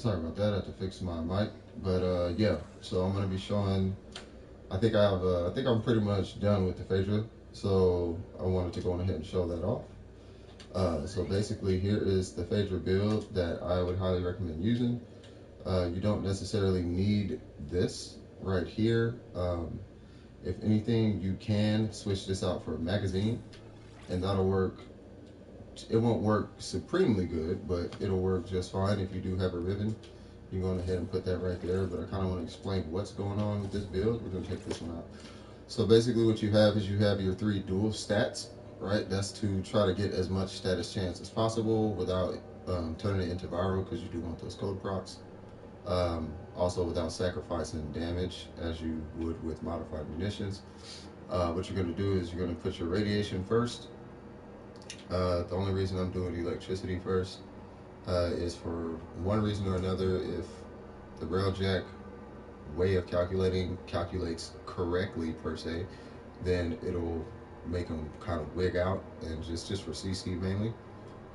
Sorry about that. I had to fix my mic, but yeah. So I'm gonna be showing. I think I have. I think I'm pretty much done with the Phaedra. So I wanted to go on ahead and show that off. So basically, here is the Phaedra build that I would highly recommend using. You don't necessarily need this right here. If anything, you can switch this out for a magazine, and that'll work. It won't work supremely good, but it'll work just fine if you do have a ribbon. You can go ahead and put that right there, but I kind of want to explain what's going on with this build. We're going to take this one out. So basically what you have is you have your 3 dual stats, right? That's to try to get as much status chance as possible without turning it into viral, because you do want those code procs. Also without sacrificing damage as you would with modified munitions. What you're going to do is you're going to put your radiation first. The only reason I'm doing electricity first is for one reason or another. If the Railjack way of calculates correctly per se, then it'll make them kind of wig out, and just for CC mainly.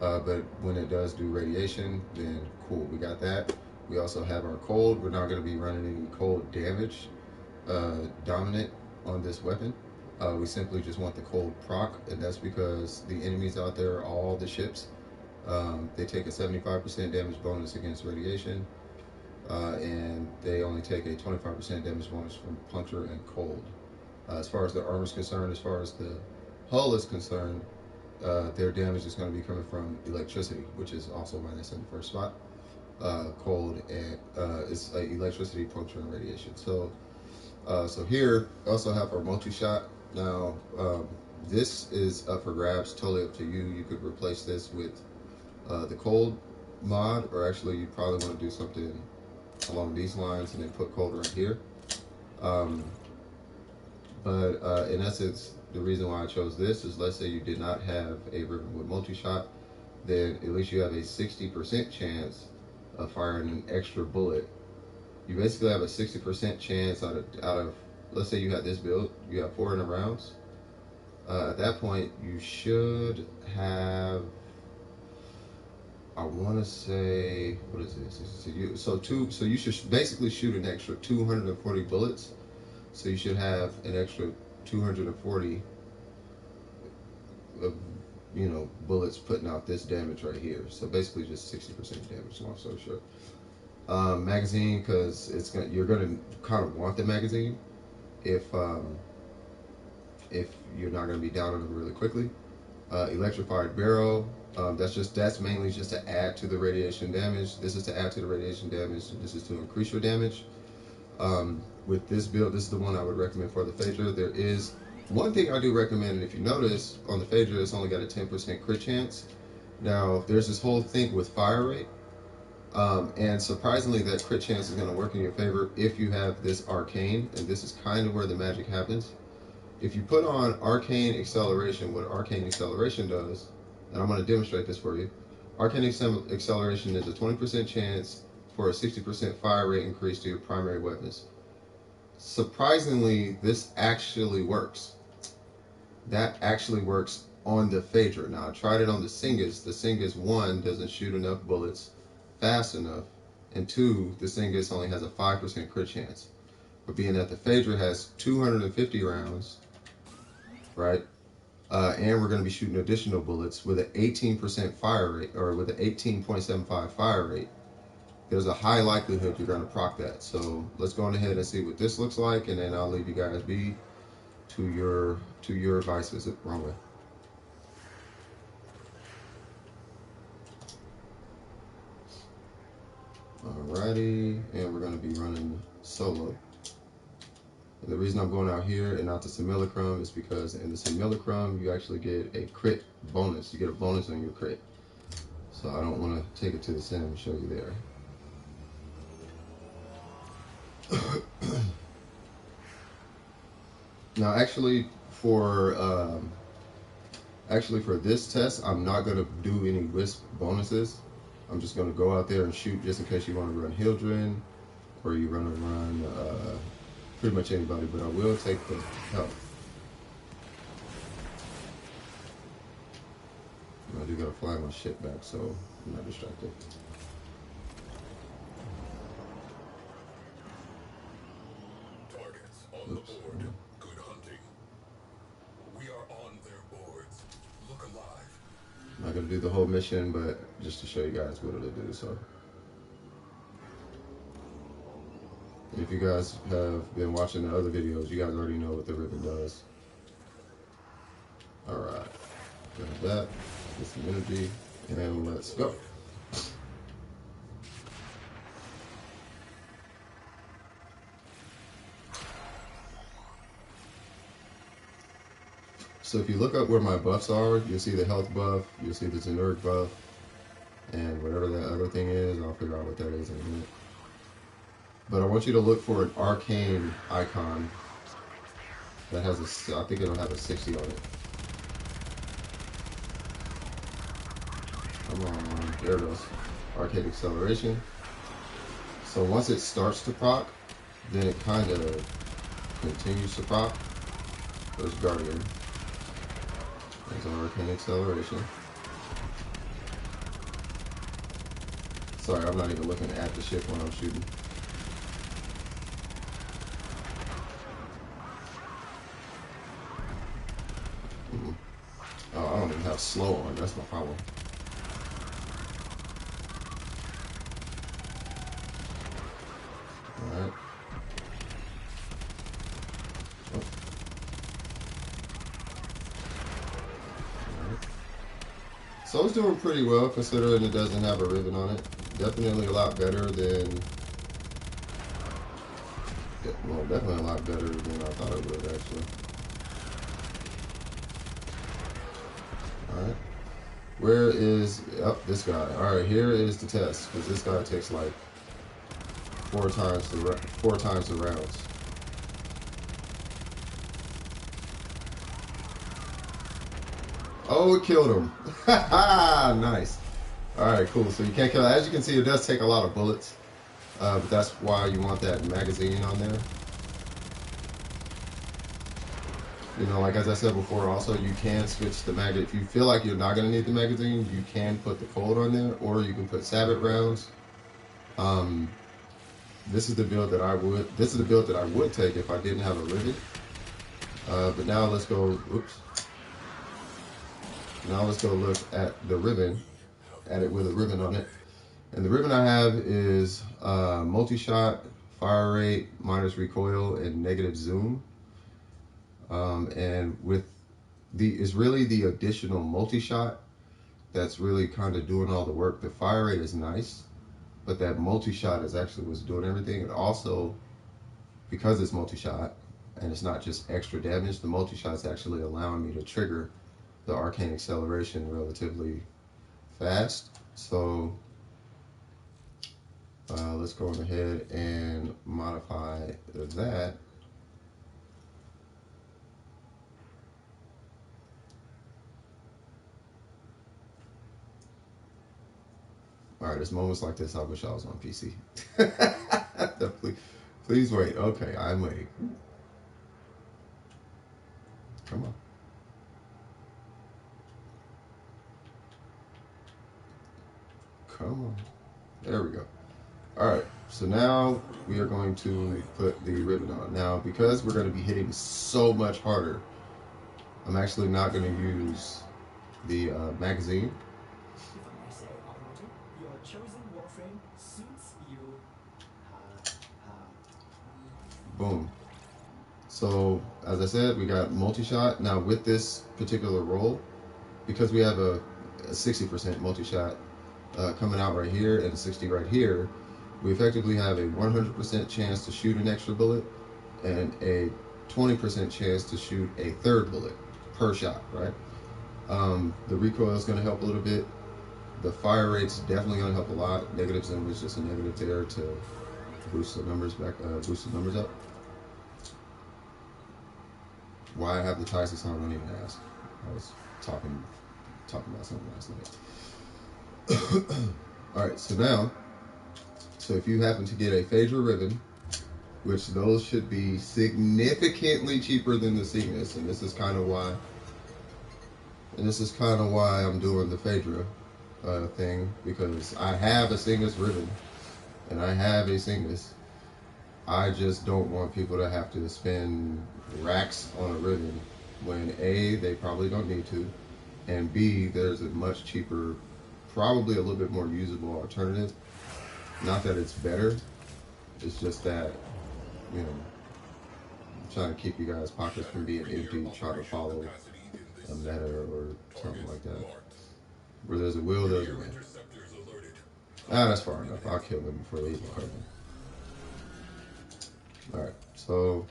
But when it does do radiation, then cool, we got that. We also have our cold. We're not going to be running any cold damage dominant on this weapon. We simply just want the cold proc, and that's because the enemies out there, all the ships, they take a 75% damage bonus against radiation, and they only take a 25% damage bonus from puncture and cold. As far as the armor is concerned, as far as the hull is concerned, their damage is going to be coming from electricity, which is also why that's in the first spot. Cold and is electricity, puncture, and radiation. So here we also have our multi-shot. Now this is up for grabs, totally up to you. You could replace this with the cold mod, or actually you probably want to do something along these lines and then put cold right here. But in essence, the reason why I chose this is, let's say you did not have a ribbon with multi-shot, then at least you have a 60% chance of firing an extra bullet. You basically have a 60% chance out of, let's say you had this build, you have 400 rounds. At that point, you should have, I want to say, what is this? So you should basically shoot an extra 240 bullets. So you should have an extra 240 of, bullets putting out this damage right here. So basically just 60% damage, long story short. Magazine, because you're gonna kind of want the magazine if you're not gonna be down on them really quickly. Electrified barrel, that's mainly just to add to the radiation damage. This is to add to the radiation damage. This is to increase your damage. With this build, this is the one I would recommend for the Phaedra. There is one thing I do recommend, and if you notice on the Phaedra, it's only got a 10% crit chance. Now there's this whole thing with fire rate. And surprisingly, that crit chance is going to work in your favor if you have this arcane, and this is kind of where the magic happens. If you put on arcane acceleration, what arcane acceleration does, and I'm going to demonstrate this for you. Arcane acceleration is a 20% chance for a 60% fire rate increase to your primary weapons. Surprisingly, this actually works. That actually works on the Phaedra. Now I tried it on the Singus. The Singus, 1, doesn't shoot enough bullets fast enough, and 2, the Singus only has a 5% crit chance. But being that the Phaedra has 250 rounds, right, and we're going to be shooting additional bullets with an 18% fire rate, or with an 18.75 fire rate, there's a high likelihood you're going to proc that. So let's go on ahead and see what this looks like, and then I'll leave you guys be to your advice visit. Wrong way. Alrighty, and we're going to be running solo. And the reason I'm going out here and not the simulacrum is because in the simulacrum you actually get a crit bonus. You get a bonus on your crit. So I don't want to take it to the sim and show you there. Now actually for this test, I'm not going to do any wisp bonuses. I'm just going to go out there and shoot, just in case you want to run Hildren, or you want to run pretty much anybody, but I will take the help. I do got to fly my shit back, so I'm not distracted. I'm not gonna do the whole mission, but just to show you guys what it'll do. So, if you guys have been watching the other videos, you guys already know what the ribbon does. All right, grab that, get some energy, and let's go. So if you look up where my buffs are, you'll see the health buff, you'll see the generic buff, and whatever that other thing is, I'll figure out what that is in a minute. But I want you to look for an arcane icon that has I think it'll have a 60 on it. Come on, there it goes. Arcane acceleration. So once it starts to proc, then it kind of continues to proc. There's Guardian. There's an arcane acceleration. Sorry, I'm not even looking at the ship when I'm shooting. Oh, I don't even have slow on. That's my problem. All right. Oh. All right. So it's doing pretty well considering it doesn't have a ribbon on it. Definitely a lot better than. Well, definitely a lot better than I thought it would actually. Alright. Where is this guy? Alright, here is the test, because this guy takes like four times the rounds. Oh, it killed him. Nice. Alright, cool. So you can't kill. As you can see, it does take a lot of bullets. But that's why you want that magazine on there. You know, like as I said before, also you can switch the mag. If you feel like you're not going to need the magazine, you can put the cold on there, or you can put sabot rounds. This is the build that I would. This is the build that I would take if I didn't have a rivet. But now let's go. Oops. Now let's go look at the ribbon. At it with a ribbon on it. And the ribbon I have is multi-shot, fire rate, minus recoil, and negative zoom. And with is really the additional multi-shot that's really kind of doing all the work. The fire rate is nice, but that multi-shot is actually what's doing everything. And also, because it's multi-shot and it's not just extra damage, the multi-shot is actually allowing me to trigger the arcane acceleration relatively fast. So let's go on ahead and modify that. All right, there's moments like this I wish I was on PC. Please wait. Okay, I'm waiting. Come on. Come on. There we go. All right, so now we are going to put the ribbon on. Now, because we're going to be hitting so much harder, I'm actually not going to use the magazine. If I may say, operator, your chosen Warframe suits you. Boom. So, as I said, we got multi-shot. Now, with this particular roll, because we have a 60% multi-shot coming out right here and a 60 right here, we effectively have a 100% chance to shoot an extra bullet and a 20% chance to shoot a third bullet per shot, right? The recoil is going to help a little bit. The fire rate's definitely going to help a lot. Negative zoom is just a negative there to boost the numbers back, boost the numbers up. Why I have the Tysis on, don't even ask. I was talking about something last night. All right, so now, if you happen to get a Phaedra ribbon, which those should be significantly cheaper than the Cygnus, and this is kind of why I'm doing the Phaedra thing, because I have a Cygnus ribbon and I have a Cygnus. I just don't want people to have to spend racks on a ribbon when A, they probably don't need to, and B, there's a much cheaper, probably a little bit more usable alternative. Not that it's better, it's just that, you know, I'm trying to keep you guys' pockets from being empty, try to follow a meta or something like that. Where there's a will, there's a way. That's far enough. I'll kill them before they even come in. Alright, so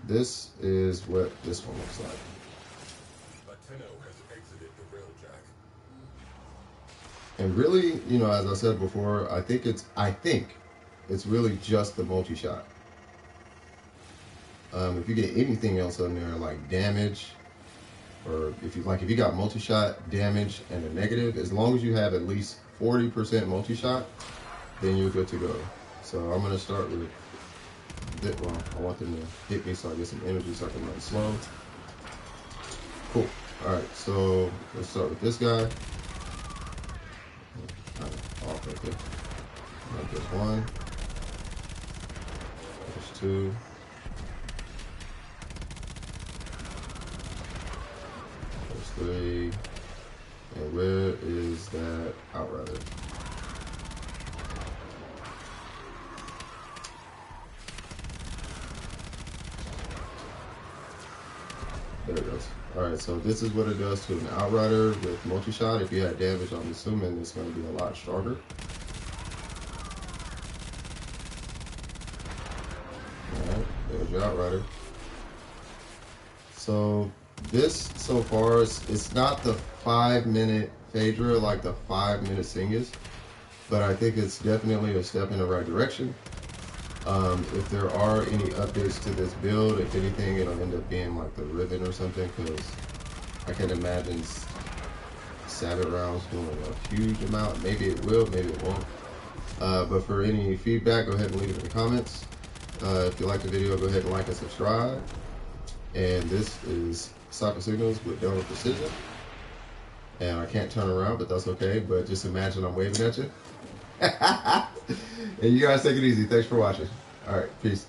this is what this one looks like. And really, you know, as I said before, I think it's really just the multi-shot. If you get anything else on there like damage, or if you got multi-shot, damage, and a negative, as long as you have at least 40% multi-shot, then you're good to go. So I'm gonna start with this. Well, I want them to hit me so I get some energy so I can run slow. Cool. All right, so let's start with this guy. Kind of off right there. There's one. There's two. There's three. And where is that outrider? There it goes. Alright, so this is what it does to an outrider with multi-shot. If you had damage, I'm assuming it's going to be a lot stronger. Alright, there's your outrider. So this so far it's not the 5-minute Phaedra like the 5-minute Singus, but I think it's definitely a step in the right direction. If there are any updates to this build, if anything, it'll end up being like the Ribbon or something, because I can imagine Sabbath rounds doing a huge amount. Maybe it will, maybe it won't. But for any feedback, go ahead and leave it in the comments. If you like the video, go ahead and like and subscribe. And this is Cypha Signals with Donor Precision. And I can't turn around, but that's okay. But just imagine I'm waving at you. And you guys take it easy. Thanks for watching. All right, peace.